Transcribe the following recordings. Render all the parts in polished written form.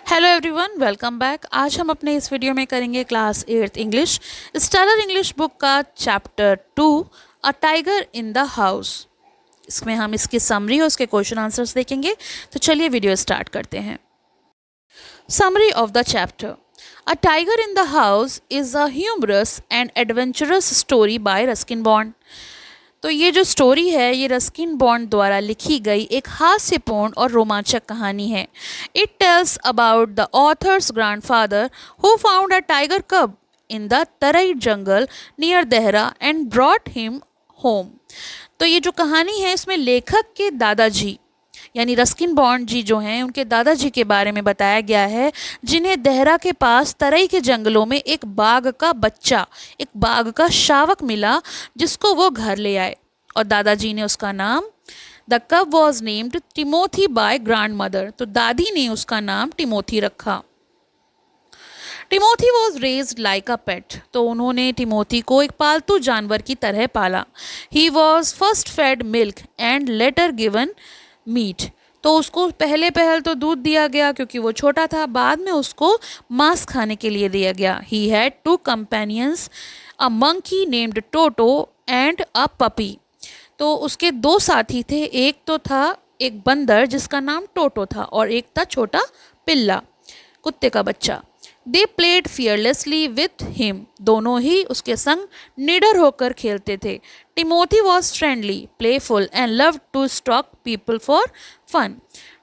Hello everyone, welcome back. आज हम अपने इस वीडियो में करेंगे class 8th English stellar English book का chapter 2 a tiger in the house. इसमें हम इसकी समरी और उसके क्वेश्चन आंसर्स देखेंगे। तो चलिए वीडियो स्टार्ट करते हैं। Summary of the chapter. A tiger in the house is a humorous and adventurous story by Ruskin Bond. तो ये जो स्टोरी है ये रस्किन बॉन्ड द्वारा लिखी गई एक हास्यपूर्ण और रोमांचक कहानी है। It tells about the author's grandfather who found a tiger cub in the Terai jungle near Dehra and brought him home. तो ये जो कहानी है इसमें लेखक के दादाजी यानी रस्किन बॉन्ड जी जो हैं उनके दादाजी के बारे में बताया गया है, जिन्हें देहरा के पास तराई के जंगलों में एक बाघ का बच्चा, एक बाघ का शावक मिला जिसको वो घर ले आए और दादाजी ने उसका नाम the cub was named Timothy by grandmother. तो दादी ने उसका नाम टिमोथी रखा। Timothy was raised like a pet. तो उन्होंने टिमोथी को एक पालतू जानवर की तरह पाला। He was first fed milk and later given meat. तो उसको पहले पहल तो दूध दिया गया क्योंकि वो छोटा था, बाद में उसको मांस खाने के लिए दिया गया। He had two companions, a monkey named Toto and a puppy. तो उसके दो साथी थे, एक तो था एक बंदर जिसका नाम टोटो था और एक था छोटा पिल्ला, कुत्ते का बच्चा। They played fearlessly with him. दोनों ही उसके संग निडर होकर खेलते थे। Timothy was friendly, playful and love to stalk people for fun.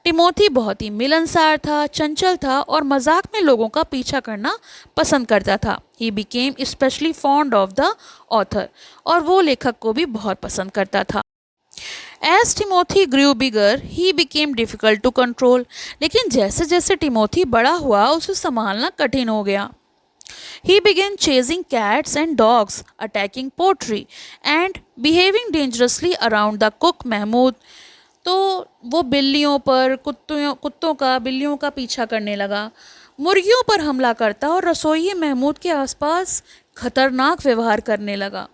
Timothy बहुत ही मिलनसार था, चंचल था और मजाक में लोगों का पीछा करना पसंद करता था। He became specially fond of the author. और वो लेखक को भी बहुत पसंद करता था। As Timothy grew bigger he became difficult to control. लेकिन जैसे जैसे टिमोथी बड़ा हुआ उसे संभालना कठिन हो गया। He began chasing cats and dogs, attacking poultry and behaving dangerously around the cook Mahmood। तो वो बिल्लियों पर कुत्तों का बिल्लियों का पीछा करने लगा, मुर्गियों पर हमला करता और रसोई महमूद के आसपास खतरनाक व्यवहार करने लगा।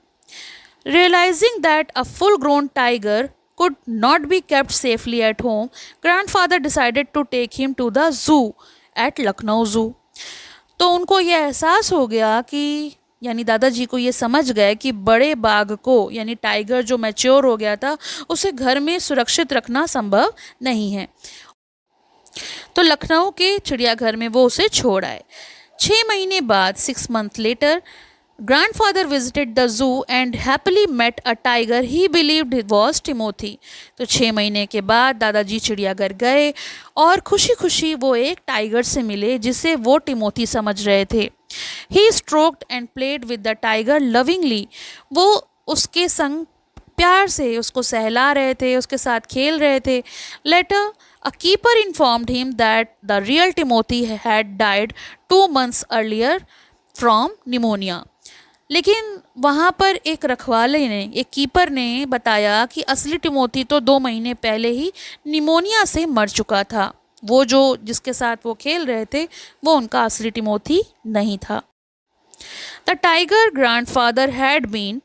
Realizing that a full-grown tiger could not be kept safely at home, grandfather decided to take him to the zoo at Lucknow Zoo। तो उनको ये एहसास हो गया कि यानी दादाजी को ये समझ गए कि बड़े बाघ को यानी टाइगर जो मैच्योर हो गया था उसे घर में सुरक्षित रखना संभव नहीं है। तो लखनऊ के चिड़ियाघर में वो उसे छोड़ आए। 6 महीने बाद 6 months later, grandfather visited the zoo and happily met a tiger he believed it was Timothy। तो 6 महीने के बाद दादाजी चिड़ियाघर गए और खुशी खुशी वो एक टाइगर से मिले जिसे वो टिमोथी समझ रहे थे। He stroked and played with the tiger lovingly। वो उसके संग प्यार से उसको सहला रहे थे, उसके साथ खेल रहे थे। Later, a keeper informed him that the real Timothy had died 2 months earlier from pneumonia। लेकिन वहाँ पर एक रखवाले ने, एक कीपर ने बताया कि असली टिमोथी तो 2 महीने पहले ही निमोनिया से मर चुका था। वो जो जिसके साथ वो खेल रहे थे वो उनका असली टिमोथी नहीं था। The tiger grandfather had been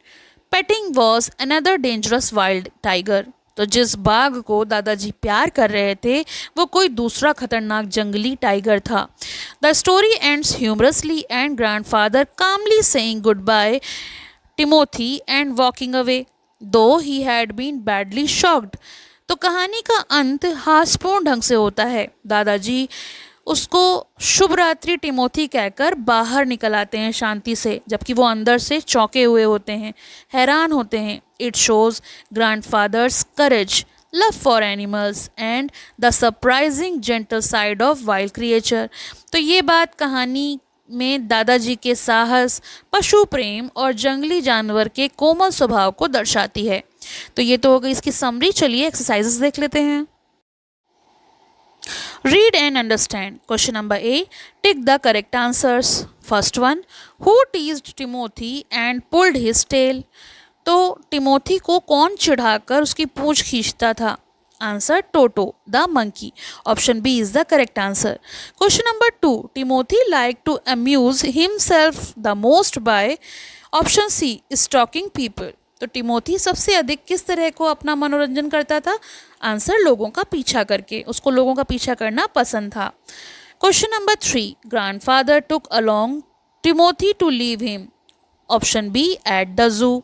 petting was another dangerous wild tiger. तो जिस बाघ को दादाजी प्यार कर रहे थे वो कोई दूसरा खतरनाक जंगली टाइगर था। The story ends humorously and grandfather calmly saying goodbye Timothy and walking away though he had been badly shocked. तो कहानी का अंत हास्यपूर्ण ढंग से होता है। दादाजी उसको शुभ रात्रि टिमोथी कहकर बाहर निकल आते हैं शांति से, जबकि वो अंदर से चौंके हुए होते हैं, हैरान होते हैं। It shows grandfathers courage, love for animals and the surprising gentle side of wild creature. तो ये बात कहानी में दादाजी के साहस, पशु प्रेम और जंगली जानवर के कोमल स्वभाव को दर्शाती है। तो ये तो हो गई इसकी समरी। चलिए एक्सरसाइजेस देख लेते हैं। Read and understand. Question number A. Tick the correct answers. First one. Who teased Timothy and pulled his tail? तो टिमोथी को कौन चिढ़ाकर उसकी पूंछ खींचता था? Answer Toto the monkey. Option B is the correct answer. Question number 2. Timothy like to amuse himself the most by. Option C stalking people. तो Timothy सबसे अधिक किस तरह को अपना मनोरंजन करता था? आंसर लोगों का पीछा करके, उसको लोगों का पीछा करना पसंद था। Question number 3, grandfather took along Timothy to leave him. Option B, at the zoo.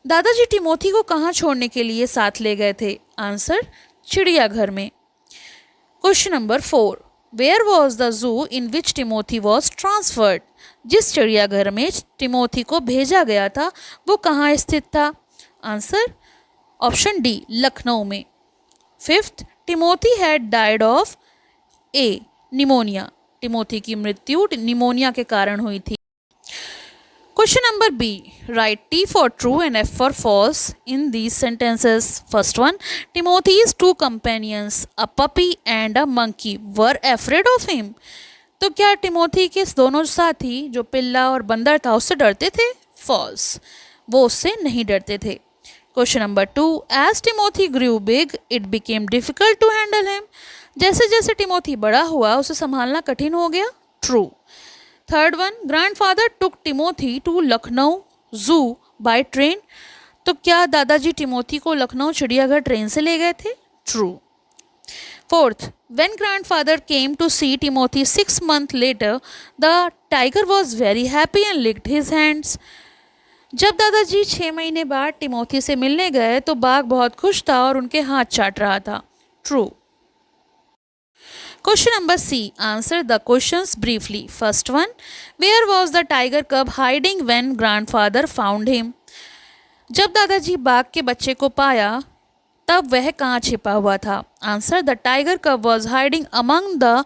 दादाजी टिमोथी को कहाँ छोड़ने के लिए साथ ले गए थे? आंसर, चिड़ियाघर में। Question number 4, where was the zoo in which Timothy was transferred. जिस चिड़ियाघर में टिमोथी को भेजा गया था वो कहाँ स्थित था? आंसर, ऑप्शन डी, लखनऊ में। 5th, Timothy had died of a, pneumonia. Timothy की मृत्यु निमोनिया के कारण हुई थी। Question number B, write T for true and F for false in these sentences. First one, Timothy's 2 companions a puppy and a monkey were afraid of him. तो क्या Timothy के दोनों साथी जो पिल्ला और बंदर था उससे डरते थे? फॉल्स, वो उससे नहीं डरते थे। Question number 2, as Timothy grew big it became difficult to handle him. जैसे जैसे टिमोथी बड़ा हुआ उसे संभालना कठिन हो गया। True. Third one, grandfather took Timothy to Lucknow zoo by train. तो क्या दादाजी टिमोथी को लखनऊ चिड़ियाघर ट्रेन से ले गए थे? True. Fourth, when grandfather came to see Timothy 6 months later, the tiger was very happy and licked his hands. जब दादाजी 6 महीने बाद टिमोथी से मिलने गए तो बाघ बहुत खुश था और उनके हाथ चाट रहा था। True. Question number C, answer the questions briefly. First one, where was the tiger cub hiding when grandfather found him. जब दादाजी बाघ के बच्चे को पाया तब वह कहाँ छिपा हुआ था? Answer, the tiger cub was hiding among the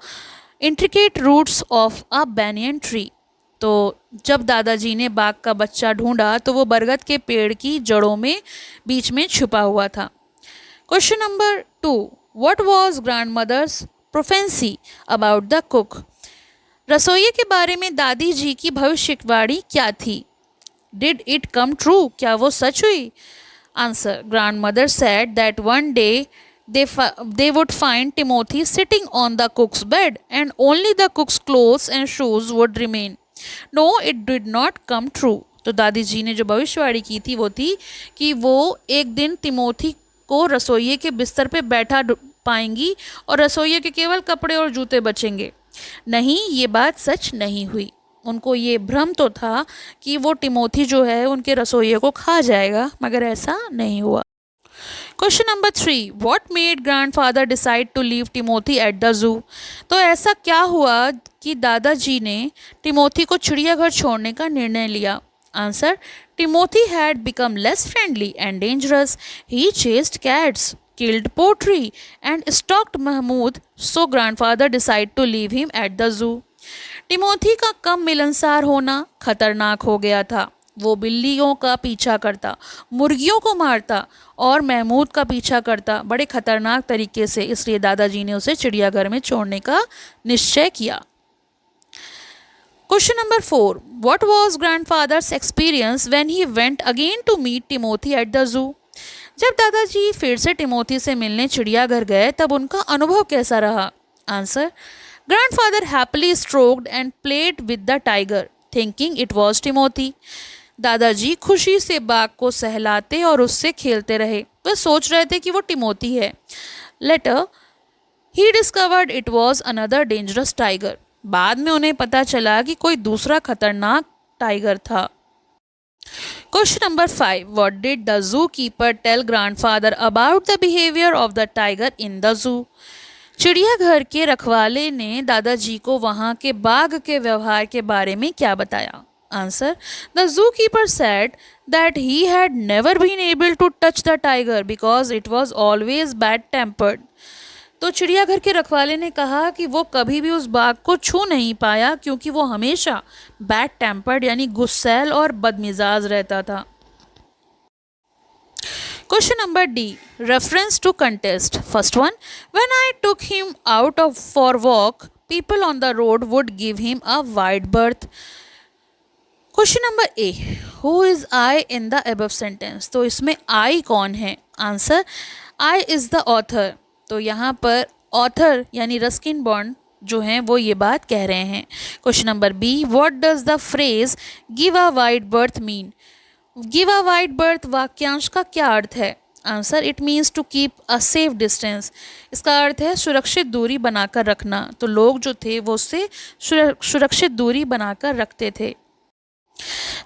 intricate roots of a banyan tree. तो जब दादाजी ने बाघ का बच्चा ढूंढा तो वो बरगद के पेड़ की जड़ों में बीच में छुपा हुआ था। Question number 2, what was grandmother's prophecy about the cook. रसोइये के बारे में दादी जी की भविष्यवाणी क्या थी? Did it come true. क्या वो सच हुई? Answer, grandmother said that one day they would find Timothy sitting on the cook's bed and only the cook's clothes and shoes would remain. No, it did not come true. तो दादी जी ने जो भविष्यवाणी की थी वो थी कि वो एक दिन तिमोथी को रसोइये के बिस्तर पे बैठा पाएंगी और रसोइये के केवल कपड़े और जूते बचेंगे। नहीं, ये बात सच नहीं हुई। उनको ये भ्रम तो था कि वो टिमोथी जो है उनके रसोइये को खा जाएगा, मगर ऐसा नहीं हुआ। Question number 3, what made grandfather decide to leave Timothy at the zoo. तो ऐसा क्या हुआ कि दादाजी ने टिमोथी को चिड़ियाघर छोड़ने का निर्णय लिया? Answer, Timothy had become less friendly and dangerous. He chased cats, killed poultry and stalked Mahmud, so grandfather decided to leave him at the zoo. Timothy का कम मिलनसार होना खतरनाक हो गया था। वो बिल्लियों का पीछा करता, मुर्गियों को मारता और महमूद का पीछा करता बड़े खतरनाक तरीके से, इसलिए दादाजी ने उसे चिड़ियाघर में छोड़ने का निश्चय किया। Question number 4, what was grandfather's experience when he went again to meet Timothy at the zoo. जब दादाजी फिर से टिमोथी से मिलने चिड़ियाघर गए तब उनका अनुभव कैसा रहा? Answer, grandfather happily stroked and played with the tiger thinking it was Timothy. दादाजी खुशी से बाघ को सहलाते और उससे खेलते रहे, वह सोच रहे थे कि वो टिमोथी है। Later he discovered it was another dangerous tiger. बाद में उन्हें पता चला कि कोई दूसरा खतरनाक टाइगर था। Question number 5, what did the zookeeper tell grandfather about the behavior of the tiger in the zoo? चिड़ियाघर के रखवाले ने दादाजी को वहाँ के बाघ के व्यवहार के बारे में क्या बताया? Answer, the zookeeper said that he had never been able to touch the tiger because it was always bad-tempered. तो चिड़ियाघर के रखवाले ने कहा कि वो कभी भी उस बाघ को छू नहीं पाया क्योंकि वो हमेशा बैड टेम्पर्ड यानी गुस्सैल और बदमिजाज रहता था। Question number D, reference to contest. First one, when I took him out of for walk people on the road would give him a wide berth. Question number A, who is I in the above sentence. तो इसमें I कौन है? Answer, I is the author. तो यहाँ पर author यानी Ruskin bond जो हैं वो ये बात कह रहे हैं। Question number B, what does the phrase give a wide berth mean. Give a wide berth वाक्यांश का क्या अर्थ है? Answer, it means to keep a safe distance. इसका अर्थ है सुरक्षित दूरी बनाकर रखना। तो लोग जो थे वो उससे सुरक्षित दूरी बनाकर रखते थे।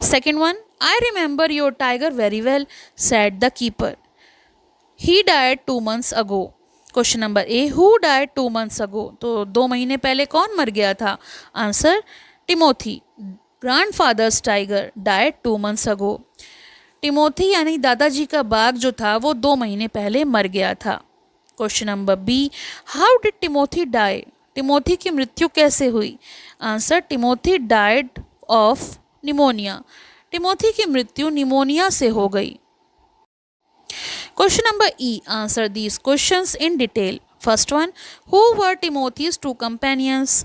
Second one, I remember your tiger very well, said the keeper. He died 2 months ago. Question number A, who died 2 months अगो? तो 2 महीने पहले कौन मर गया था? Answer, Timothy. Grandfathers tiger died 2 months अगो। टिमोथी यानी दादाजी का बाघ जो था वो 2 महीने पहले मर गया था। Question number B, how did Timothy die? Timothy की मृत्यु कैसे हुई? Answer, Timothy died of pneumonia. Timothy की मृत्यु निमोनिया से हो गई। Question number E, answer these questions in detail. First one, who were Timothy's 2 companions?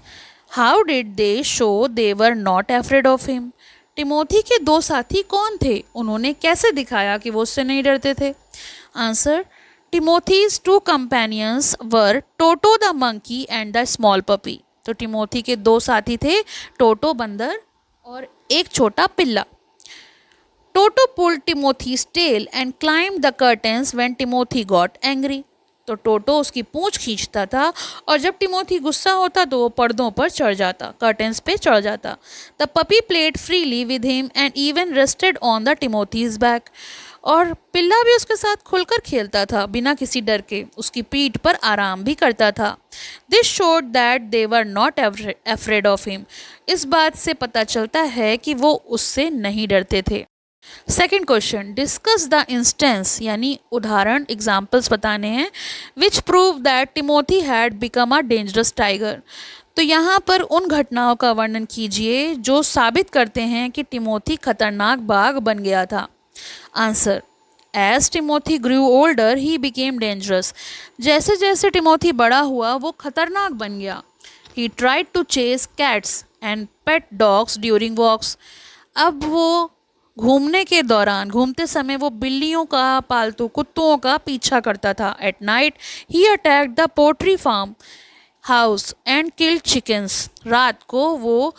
How did they show they were not afraid of him? Timothy के 2 साथी कौन थे? उन्होंने कैसे दिखाया कि वो उससे नहीं डरते थे? Answer, Timothy's 2 companions were Toto the monkey and the small puppy. तो टिमोथी के 2 साथी थे, टोटो बंदर और एक छोटा पिल्ला। टोटो pulled Timothy's tail and climbed the curtains when Timothy got angry. तो टोटो उसकी पूंछ खींचता था और जब टिमोथी गुस्सा होता तो वो पर्दों पर चढ़ जाता, कर्टेंस पे चढ़ जाता। The puppy played freely with him and even rested on the Timothy's back. और पिल्ला भी उसके साथ खुलकर खेलता था बिना किसी डर के, उसकी पीठ पर आराम भी करता था। This showed that they were not afraid of him. इस बात से पता चलता है कि वो उससे नहीं डरते थे। Second question, discuss the instance यानी उदाहरण, एग्जाम्पल्स बताने हैं, विच prove that Timothy had become a dangerous tiger. तो यहाँ पर उन घटनाओं का वर्णन कीजिए जो साबित करते हैं कि टिमोथी खतरनाक बाघ बन गया था। Answer, as Timothy grew older he became dangerous. जैसे जैसे टिमोथी बड़ा हुआ वो खतरनाक बन गया। He tried to chase cats and pet dogs during walks. अब वो घूमने के दौरान, घूमते समय वो बिल्लियों का, पालतू कुत्तों का पीछा करता था। At night he attacked the poultry farm house and killed chickens. रात को वो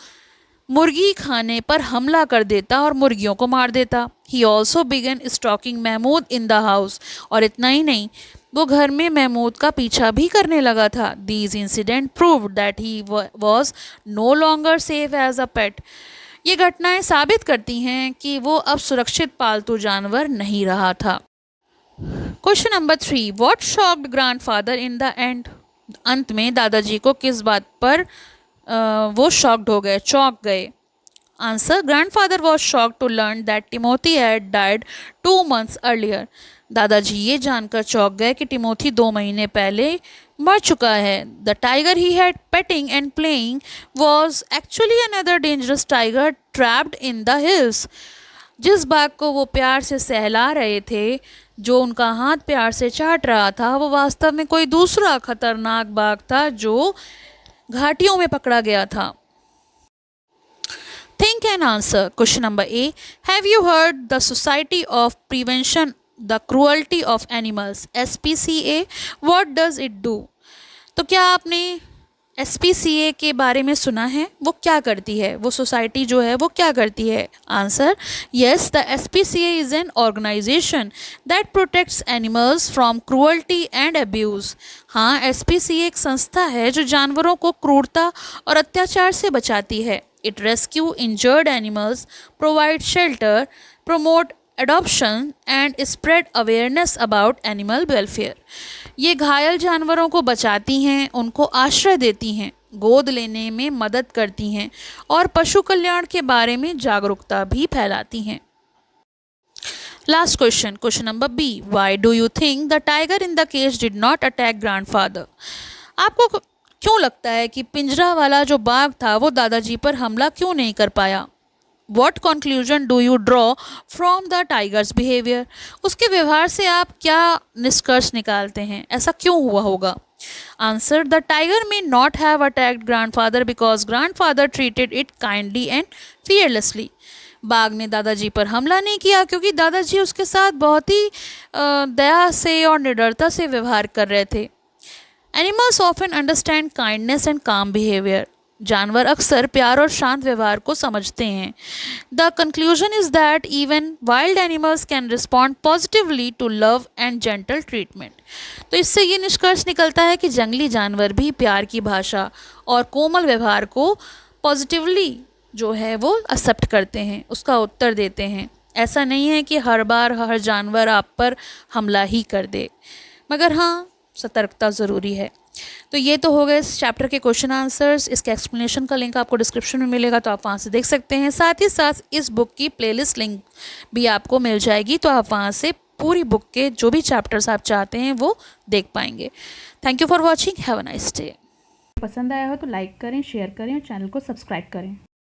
मुर्गी खाने पर हमला कर देता और मुर्गियों को मार देता। He also began stalking Mahmood in the house. और इतना ही नहीं, वो घर में महमूद का पीछा भी करने लगा था। These incident proved that he was no longer safe as a pet. ये घटनाएं साबित करती हैं कि वो अब सुरक्षित पालतू जानवर नहीं रहा था। Question number 3, what shocked grandfather in the end? अंत में दादाजी को किस बात पर वो शॉक्ड हो गए, चौंक गए? Answer, grandfather was shocked to learn that Timothy had died 2 months earlier. दादाजी ये जानकर चौंक गए कि टिमोथी 2 महीने पहले मर चुका है। The tiger he had painting and playing was actually another dangerous tiger trapped in the hills. जिस बाघ को वो प्यार से सहला रहे थे, जो उनका हाथ प्यार से चाट रहा था, वो वास्तव में कोई दूसरा खतरनाक बाघ था जो घाटियों में पकड़ा गया था। Think and answer. Question number A, have you heard the society of prevention the cruelty of animals, SPCA? What does it do? तो क्या आपने SPCA के बारे में सुना है? वो क्या करती है, वो सोसाइटी जो है वो क्या करती है? Answer, yes, the SPCA is an organization that protects animals from cruelty and abuse. हाँ, SPCA एक संस्था है जो जानवरों को क्रूरता और अत्याचार से बचाती है। It rescue injured animals, provide shelter, promote adoption and spread awareness about animal welfare. ये घायल जानवरों को बचाती हैं, उनको आश्रय देती हैं, गोद लेने में मदद करती हैं और पशु कल्याण के बारे में जागरूकता भी फैलाती हैं। Last question, question number B, why do you think the tiger in the cage did not attack grandfather? आपको क्यों लगता है कि पिंजरा वाला जो बाघ था वो दादाजी पर हमला क्यों नहीं कर पाया? What conclusion do you draw from the tiger's behavior? उसके व्यवहार से आप क्या निष्कर्ष निकालते हैं? ऐसा क्यों हुआ होगा? Answer, the tiger may not have attacked grandfather because grandfather treated it kindly and fearlessly. बाघ ने दादाजी पर हमला नहीं किया क्योंकि दादाजी उसके साथ बहुत ही दया से और निडरता से व्यवहार कर रहे थे। Animals often understand kindness and calm behavior. जानवर अक्सर प्यार और शांत व्यवहार को समझते हैं। The conclusion is that even wild animals can respond positively to love and gentle treatment. तो इससे ये निष्कर्ष निकलता है कि जंगली जानवर भी प्यार की भाषा और कोमल व्यवहार को पॉजिटिवली जो है वो एक्सेप्ट करते हैं, उसका उत्तर देते हैं। ऐसा नहीं है कि हर बार हर जानवर आप पर हमला ही कर दे, मगर हाँ, सतर्कता ज़रूरी है। तो ये तो हो गए इस चैप्टर के क्वेश्चन आंसर्स। इसके एक्सप्लेनेशन का लिंक आपको डिस्क्रिप्शन में मिलेगा, तो आप वहाँ से देख सकते हैं। साथ ही साथ इस बुक की प्लेलिस्ट लिंक भी आपको मिल जाएगी, तो आप वहाँ से पूरी बुक के जो भी चैप्टर्स आप चाहते हैं वो देख पाएंगे। Thank you for watching, have a nice day. पसंद आया हो तो लाइक करें, शेयर करें और चैनल को सब्सक्राइब करें।